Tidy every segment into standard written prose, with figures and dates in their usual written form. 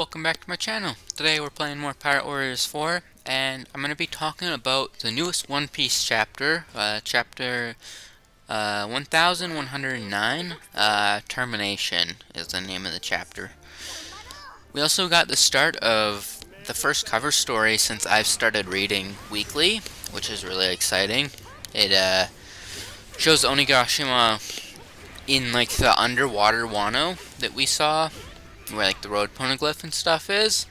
welcome back to my channel. Today we're playing more Pirate Warriors 4, and I'm going to be talking about the newest One Piece chapter, chapter 1109, Termination is the name of the chapter. We also got the start of the first cover story since I've started reading weekly, which is really exciting. It shows Onigashima in like the underwater Wano that we saw, where like the road poneglyph and stuff is.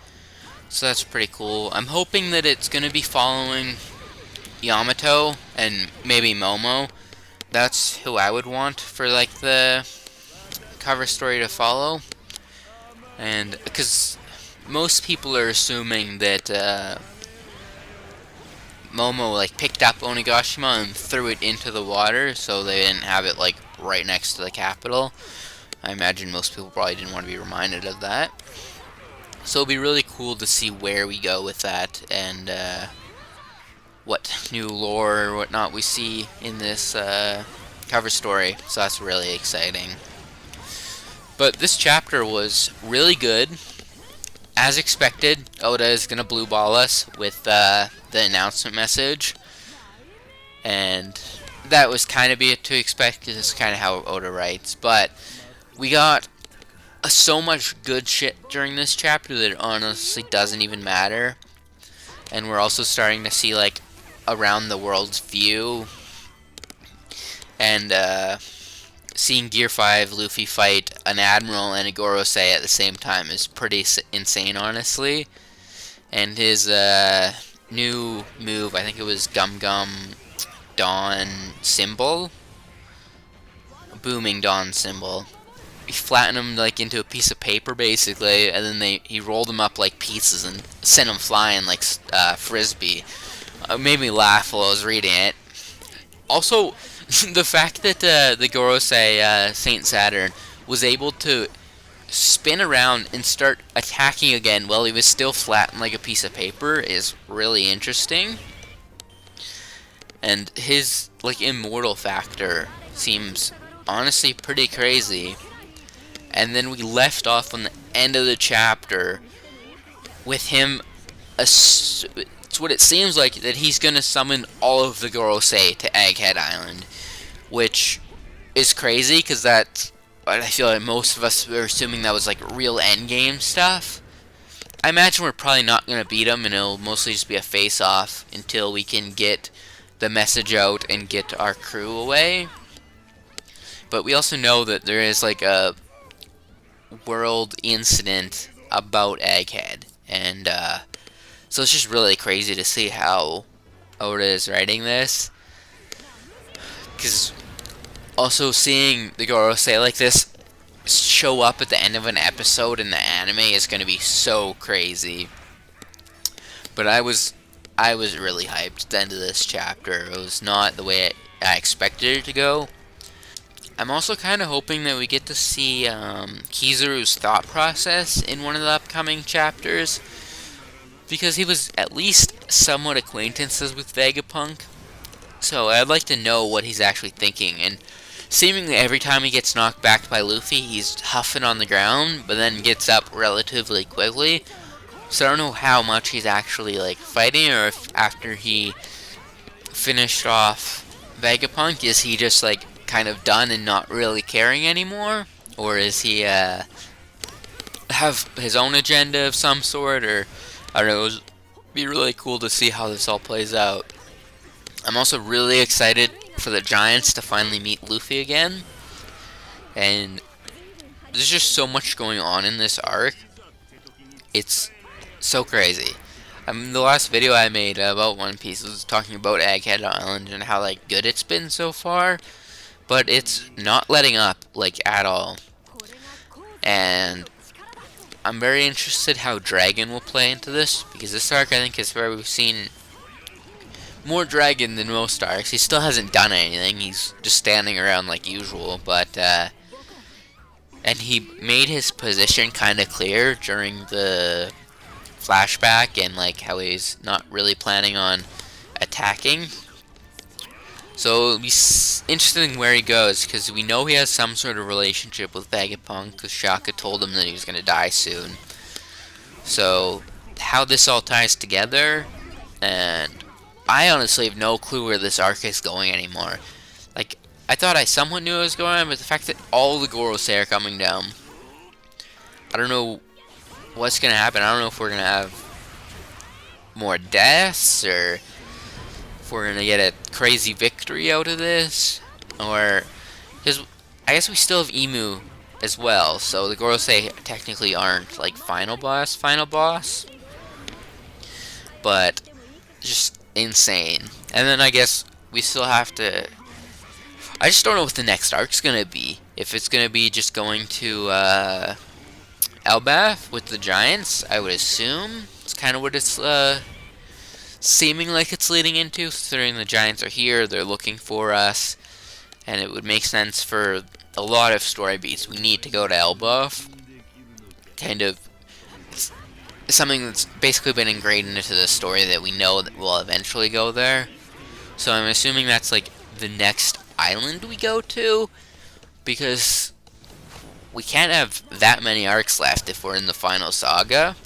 So that's pretty cool. I'm hoping that it's going to be following Yamato and maybe Momo. That's who I would want for like the cover story to follow. And because most people are assuming that Momo like picked up Onigashima and threw it into the water, so they didn't have it like right next to the capital. I imagine most people probably didn't want to be reminded of that. So it'll be really cool to see where we go with that and what new lore or whatnot we see in this cover story. So that's really exciting. But this chapter was really good. As expected, Oda is going to blue ball us with the announcement message. And that was kind of be to expect, because it's kind of how Oda writes. But we got so much good shit during this chapter that it honestly doesn't even matter. And we're also starting to see like around the world's view, and seeing Gear 5 Luffy fight an admiral and a Gorosei at the same time is pretty insane, honestly. And his new move, I think it was Gum Gum Dawn Symbol, Booming Dawn Symbol. He flattened him like into a piece of paper basically, and then he rolled them up like pieces and sent them flying like frisbee. It made me laugh while I was reading it. Also, the fact that the Gorosei Saint Saturn was able to spin around and start attacking again while he was still flattened like a piece of paper is really interesting. And his like immortal factor seems honestly pretty crazy. And then we left off on the end of the chapter with him. It's what it seems like, that he's going to summon all of the Gorosei to Egghead Island, which is crazy because I feel like most of us were assuming that was like real endgame stuff. I imagine we're probably not going to beat him, and it'll mostly just be a face-off until we can get the message out and get our crew away. But we also know that there is like a world incident about Egghead, and so it's just really crazy to see how Oda is writing this, because also seeing the Gorosei like this show up at the end of an episode in the anime is going to be so crazy. But I was really hyped at the end of this chapter. It was not the way I expected it to go. I'm also kind of hoping that we get to see Kizaru's thought process in one of the upcoming chapters, because he was at least somewhat acquaintances with Vegapunk. So I'd like to know what he's actually thinking. And seemingly every time he gets knocked back by Luffy, he's huffing on the ground, but then gets up relatively quickly. So I don't know how much he's actually like fighting, or if after he finished off Vegapunk, is he just like kind of done and not really caring anymore, or is he have his own agenda of some sort, or I don't know. It would be really cool to see how this all plays out. I'm also really excited for the Giants to finally meet Luffy again, and there's just so much going on in this arc. It's so crazy. The last video I made about One Piece was talking about Egghead Island and how like good it's been so far, but it's not letting up, like, at all. And I'm very interested how Dragon will play into this, because this arc, I think, is where we've seen more Dragon than most arcs. He still hasn't done anything. He's just standing around like usual, but, and he made his position kind of clear during the flashback, and, like, how he's not really planning on attacking. So it'll be interesting where he goes, because we know he has some sort of relationship with Vegapunk, because Shaka told him that he was going to die soon. So how this all ties together, and I honestly have no clue where this arc is going anymore. Like, I thought I somewhat knew it was going on, but the fact that all the Gorosei are coming down, I don't know what's gonna happen. I don't know if we're gonna have more deaths, or if we're gonna get a crazy victory out of this, or because I guess we still have Emu as well, so the Gorosei technically aren't like final boss, but just insane. And then I guess we still have to. I just don't know what the next arc's gonna be. If it's gonna be just going to Elbaf with the giants, I would assume it's kind of what it's seeming like it's leading into. Considering the giants are here, they're looking for us, and it would make sense for a lot of story beats. We need to go to Elbaf. Kind of something that's basically been ingrained into the story that we know that we'll eventually go there. So I'm assuming that's like the next island we go to, because we can't have that many arcs left if we're in the final saga.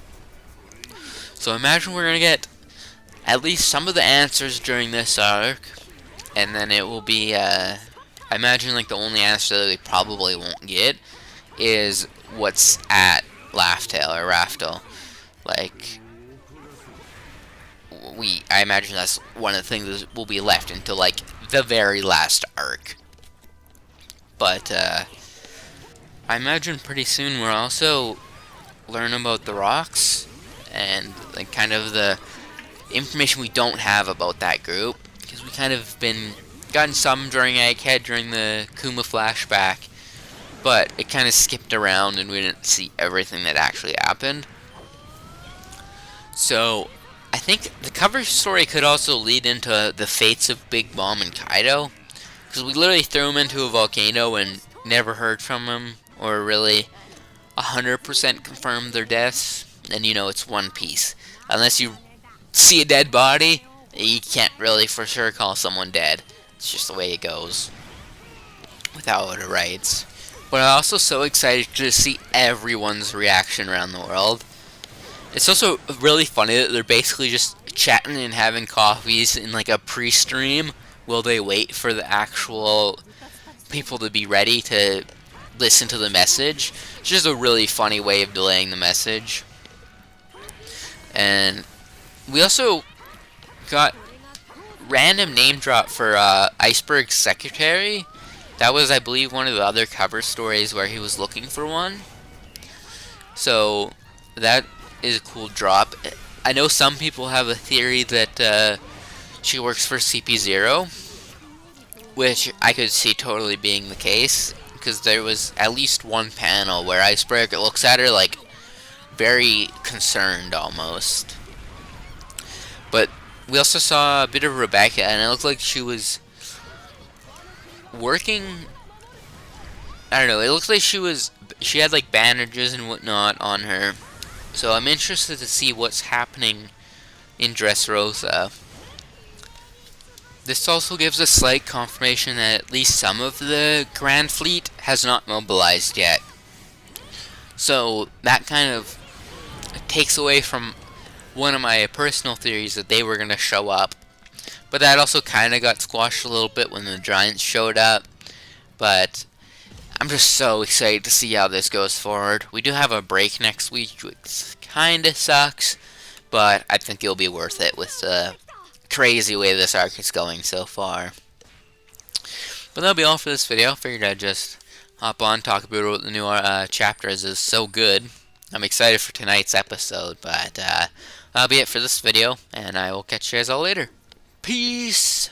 So imagine we're gonna get at least some of the answers during this arc, and then it will be I imagine like the only answer that we probably won't get is what's at Laugh-Tale or Raftel. Like, I imagine that's one of the things that will be left until like the very last arc. But I imagine pretty soon we'll also learn about the rocks and like kind of the information we don't have about that group, because we kind of been gotten some during Egghead during the Kuma flashback, but it kind of skipped around and we didn't see everything that actually happened. So I think the cover story could also lead into the fates of Big Mom and Kaido, because we literally threw him into a volcano and never heard from him, or really 100% confirmed their deaths. And you know, it's One Piece. Unless you see a dead body, you can't really for sure call someone dead. It's just the way it goes without the rights. But I'm also so excited to see everyone's reaction around the world. It's also really funny that they're basically just chatting and having coffees in like a pre-stream while they wait for the actual people to be ready to listen to the message. It's just a really funny way of delaying the message. And we also got random name drop for Iceberg's secretary. That was, I believe, one of the other cover stories where he was looking for one. So that is a cool drop. I know some people have a theory that she works for CP0, which I could see totally being the case, because there was at least one panel where Iceberg looks at her like very concerned almost. But we also saw a bit of Rebecca, and it looked like she was working. I don't know, it looks like she had like bandages and whatnot on her. So I'm interested to see what's happening in Dressrosa. This also gives us slight confirmation that at least some of the Grand Fleet has not mobilized yet. So that kind of takes away from one of my personal theories that they were going to show up. But that also kind of got squashed a little bit when the Giants showed up. But I'm just so excited to see how this goes forward. We do have a break next week, which kind of sucks, but I think it'll be worth it with the crazy way this arc is going so far. But that'll be all for this video. I figured I'd just hop on, talk about what the new chapters is so good. I'm excited for tonight's episode, but that'll be it for this video, and I will catch you guys all later. Peace!